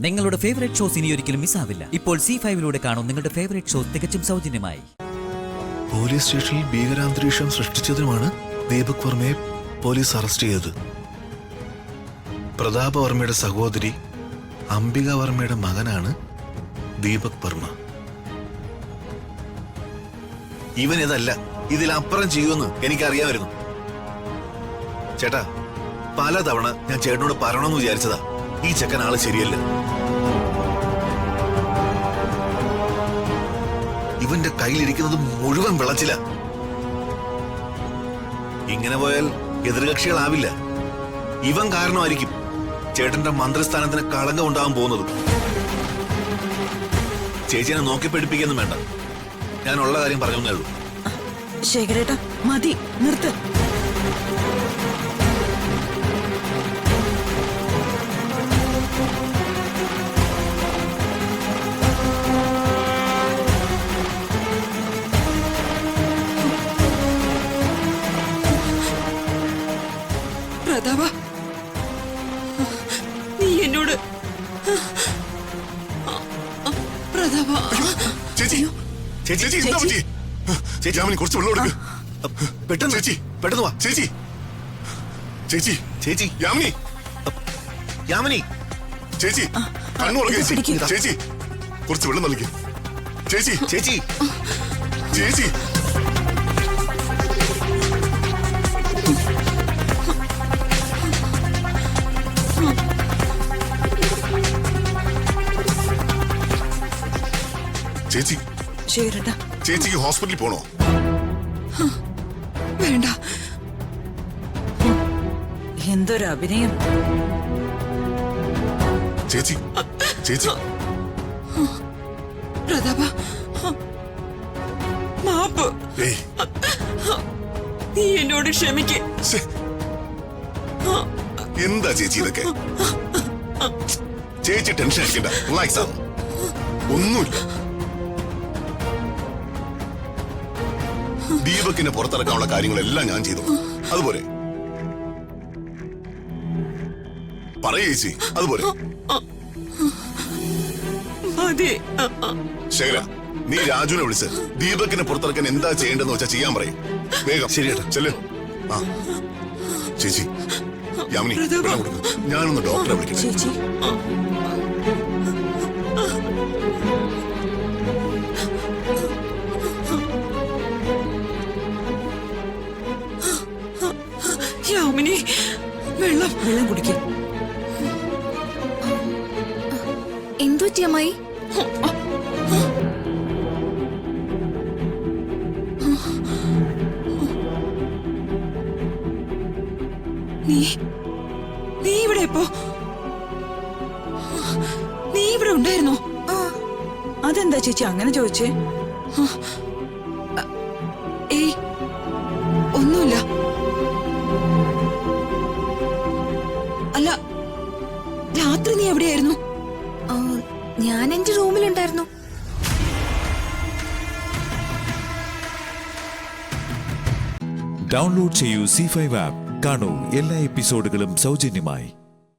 നിങ്ങളുടെ favourite shows ഇനി ഒരിക്കലും മിസ്സാവില്ല. ഇപ്പോൾ C5-ലൂടെ കാണും നിങ്ങളുടെ ഫേവറേറ്റ് ഷോസ് തികച്ചും സൗജന്യമായി. പോലീസ് സ്റ്റേഷനിൽ ഭീകരാന്തരീക്ഷം സൃഷ്ടിച്ചതിനുമാണ് ദീപക് വർമ്മയെ പോലീസ് അറസ്റ്റ് ചെയ്തത്. പ്രതാപ വർമ്മയുടെ സഹോദരി അംബിക വർമ്മയുടെ മകനാണ് ദീപക് വർമ്മ. ഇവൻ ഇതല്ല, ഇതിലപ്പുറം ചെയ്യുമെന്ന് എനിക്കറിയാമായിരുന്നു. ചേട്ടാ, പലതവണ ഞാൻ ചേട്ടനോട് പറയണമെന്ന് വിചാരിച്ചതാ, ഈ ചെക്കൻ ആള് ശരിയല്ല. ഇവന്റെ കയ്യിലിരിക്കുന്നത് മുഴുവൻ വിളച്ചില്ല. ഇങ്ങനെ പോയാൽ എതിർകക്ഷികളാവില്ല. ഇവൻ കാരണമായിരിക്കും ചേട്ടന്റെ മന്ത്രിസ്ഥാനത്തിന് കളങ്കം ഉണ്ടാകാൻ പോകുന്നത്. ചേച്ചിനെ നോക്കി പഠിപ്പിക്കൊന്നും വേണ്ട, ഞാൻ ഉള്ള കാര്യം പറഞ്ഞേ ഉള്ളൂ. ശേഖരേട്ടാ, മതി, നിർത്ത്. പ്രതാപ, നീ എന്നോട് പ്രതാപ. ചേച്ചി, ചേച്ചി, എന്താ പറ്റി? ചേച്ചി, അവന് കുറച്ച് വെള്ളം എടുക്ക്. പെട്ടെന്ന് ചേച്ചി, പെട്ടെന്ന് വാ. ചേച്ചി, ചേച്ചി, ചേച്ചി, യാമിനി, യാമിനി, ചേച്ചി, കണ്ണു തുറക്ക്. ചേച്ചി, കുറച്ച് വെള്ളം നൽകി. ചേച്ചി, ചേച്ചി, ചേച്ചി. ചേച്ചി, ശേഖരേട്ടാ, ചേച്ചിക്ക് ഹോസ്പിറ്റലിൽ പോണോ? വേണ്ട. എന്തൊരു അഭിനയം. ചേച്ചി, ചേച്ചി. പ്രതാപ, മാപ്പ്. ഏയ്, നീ എന്നോട് ക്ഷമിക്ക്. എന്താ ചേച്ചി ഇതൊക്കെ? ചേച്ചി ടെൻഷൻ അടിക്കണ്ട, റിലാക്സ് ആവും. ഒന്നുമില്ല. ദീപകിനെ പുറത്തിറക്കാനുള്ള കാര്യങ്ങളെല്ലാം ഞാൻ ചെയ്തു. അതുപോലെ പറയേ ചേച്ചി, അതുപോലെ. ശേഖര, നീ രാജുവിനെ വിളിച്ച് ദീപകിനെ പുറത്തിറക്കാൻ എന്താ ചെയ്യേണ്ടെന്ന് വെച്ചാൽ ചെയ്യാൻ പറയും. വേഗം. ശരിയേട്ടാ, ചെല്ലു. ആ ചേച്ചി, യാമിനി, വെള്ളം കൊടുക്കും. ഞാനൊന്ന് ഡോക്ടറെ വിളിക്കട്ടെ. ചേച്ചി, യാമിനി, വെള്ളം കുടിക്കും. എന്തുപറ്റിയമ്മായി? നീ ഇവിടെ എപ്പോ? നീ ഇവിടെ ഉണ്ടായിരുന്നോ? അതെന്താ ചേച്ചി അങ്ങനെ ചോദിച്ചേ? ഏയ്, ഒന്നുമില്ല. അല്ല, രാത്രി നീ എവിടെയായിരുന്നു? ഞാൻ എന്റെ റൂമിലുണ്ടായിരുന്നു. ഡൗൺലോഡ് ചെയ്യൂ C5 ആപ്പ്. കാണൂ എല്ലാ എപ്പിസോഡുകളും സൗജന്യമായി.